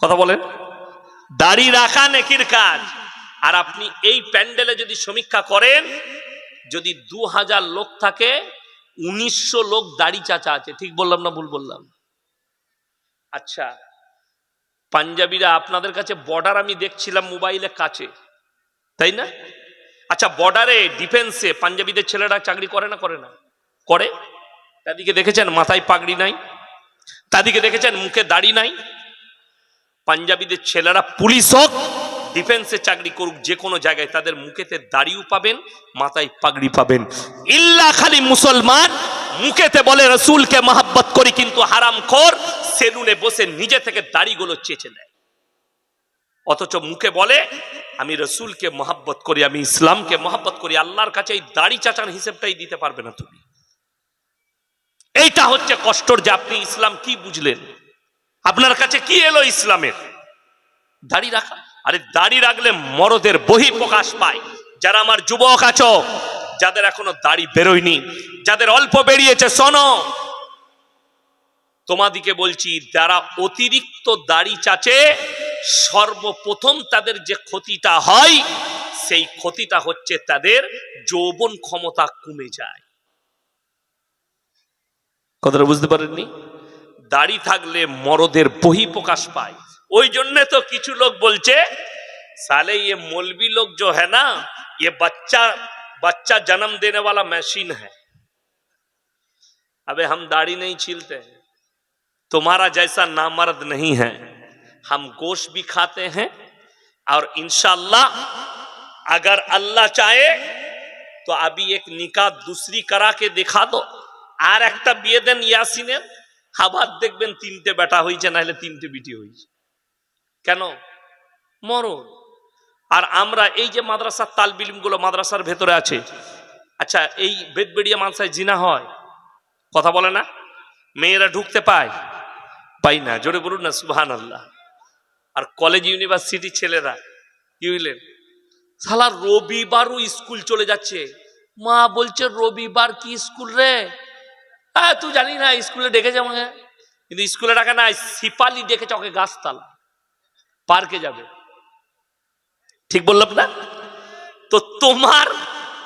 কথা বলেন, দাড়ি রাখা নেকির কাজ। আর আপনি এই প্যান্ডেলে যদি সমীক্ষা করেন, যদি 2000 লোক থাকে, 1900 লোক দাড়ি চাচা আছে। ঠিক বললাম না ভুল বললাম? আচ্ছা, পাঞ্জাবিরা আপনাদের কাছে বর্ডার আমি দেখছিলাম মোবাইলে কাছে, তাই না? আচ্ছা, বর্ডারে ডিফেন্সে পাঞ্জাবিদের ছেলেরা চাকরি করে না? করে না? করে। তাদেরকে দেখেছেন মাথায় পাগড়ি নাই? তাদেরকে দেখেছেন মুখে দাড়ি নাই? পাঞ্জাবিদের ছেলেরা পুলিশ হোক, ডিফেন্সে চাকরি করুক, যে কোনো জায়গায় তাদের মুখেতে দাড়িও পাবেন, মাথায় পাগড়ি পাবেন। ইল্লা খালি মুসলমান মুখেতে বলে রসুলকে মহব্বত করি, কিন্তু হারামখোর সেলুনে বসে নিজে থেকে দাড়িগুলো চেঁচে নেয়। অথচ মুখে বলে আমি রসুলকে মহব্বত করি, আমি ইসলামকে মহব্বত করি। আল্লাহর কাছে এই দাড়ি চাচার হিসেবটাই দিতে পারবে না তুমি। এইটা হচ্ছে কষ্টর, যে আপনি ইসলাম কি বুঝলেন, আপনার কাছে কি এলো ইসলামের? দাড়ি রাখা। আরে দাড়ি রাখলে মরদের বহি প্রকাশ পায়। যারা আমার যুবক আছো, যাদের এখনো দাড়ি বেরোয়নি, যাদের অল্প বেরিয়েছে, শোনো, তোমাদিকে বলছি, যারা অতিরিক্ত দাড়ি চাচে, সর্বপ্রথম তাদের যে ক্ষতিটা হয়, সেই ক্ষতিটা হচ্ছে তাদের যৌবন ক্ষমতা কমে যায়। কথাটা বুঝতে পারেননি? দাড়ি থাকলে মরদের বহি প্রকাশ পায়। ওই জন্য তো কিছু লোক বলছে, साले ये मौलवी लोग जो है ना, ये बच्चा जन्म देने वाला मशीन है। अबे हम दाढ़ी नहीं छीलते हैं, तुम्हारा जैसा नामर्द नहीं है। हम गोश्त भी खाते हैं, और इंशाअल्लाह अगर अल्लाह चाहे तो अभी एक निकाह दूसरी करा के दिखा दो, আর একটা বিয়ে দেন ইয়াসিনের, আবার দেখবেন 3টে বেটা হয়েছে, নাহলে 3টে বিটি হয়েছে। কেন? মরণ। আর আমরা এই যে মাদ্রাসার তালবিলিম গুলো মাদ্রাসার ভেতরে আছে, আচ্ছা, এই বেদবেড়িয়া মাদ্রাসায় জিনা হয়, কথা বলে না? মেয়েরা ঢুকতে পায়? পাই না। জোরে বলুন না সুবহানাল্লাহ। আর কলেজ ইউনিভার্সিটি ছেলেরা কি হইলেন, শালা রবিবারও স্কুল চলে যাচ্ছে। মা বলছে রবিবার কি স্কুল রে? হ্যাঁ, তুই জানি না, স্কুলে ডেকেছে আমাকে, কিন্তু স্কুলে ডাকে না, সিপালি ডেকেছে ওকে গাছতলা, পার্কে যাবে। ঠিক বললাম না? তো তোমার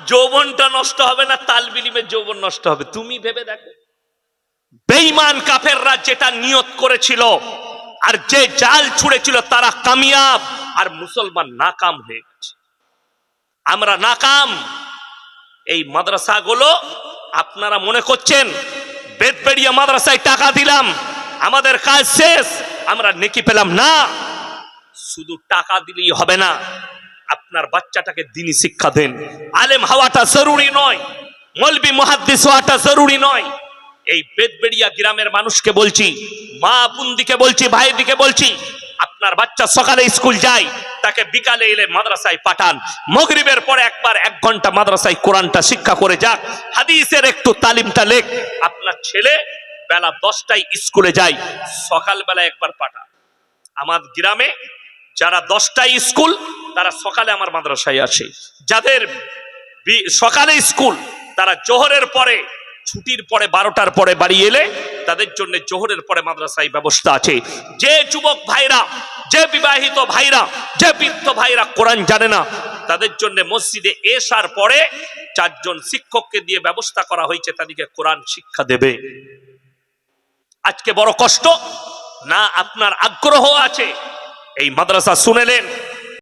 যৌবনটা নষ্ট হবে না, তালবিলিমের যৌবন নষ্ট হবে? তুমি ভেবে দেখো, বেঈমান কাফেররা যেটা নিয়ত করেছিল আর যে জাল ছুড়েছিল, তারা কামিয়াব, আর মুসলমান নাকাম হয়ে গেছে। আমরা নাকাম। এই মাদ্রাসাগুলো আপনারা মনে করছেন বেদবেড়িয়া মাদ্রাসায় টাকা দিলাম, আমাদের কাজ শেষ, আমরা নেকি পেলাম না। শুধু টাকা দিলেই হবে না, আপনার বাচ্চাটাকে দ্বীনি শিক্ষা দেন। আলেম হওয়াটা জরুরি নয়, মৌলবি মুহাদ্দিস হওয়াটা জরুরি নয়। এই বেদবেড়িয়া গ্রামের মানুষকে বলছি, মা বোনদিকে বলছি, ভাইদিকে বলছি, আপনার বাচ্চা সকালে স্কুল যায়, তাকে বিকালে এলে মাদ্রাসায় পাঠান। মাগরিবের পরে একবার 1 ঘন্টা মাদ্রাসায় কোরআনটা শিক্ষা করে যাক, হাদিসের একটু তালিমটা লেখ। আপনার ছেলে বেলা 10টায় স্কুলে যায়, সকালবেলা একবার পাঠান। আমার গ্রামে যারা 10টায় স্কুল, তারা সকালে আমার মাদ্রাসায় আসে। যাদের সকালে স্কুল, তারা জোহরের পরে, ছুটির পরে 12টার পরে বাড়ি এলে তাদের জন্য জোহরের পরে মাদ্রাসায় ব্যবস্থা আছে। যে যুবক ভাইরা, যে বিবাহিত ভাইরা, যে বৃদ্ধ ভাইরা কোরআন জানে না, তাদের জন্য মসজিদে এশার পরে 4 জন শিক্ষককে দিয়ে ব্যবস্থা করা হয়েছে, তাদেরকে কোরআন শিক্ষা দেবে। আজকে বড় কষ্ট না, আপনার আগ্রহ আছে, এই মাদ্রাসা শুনেলেন,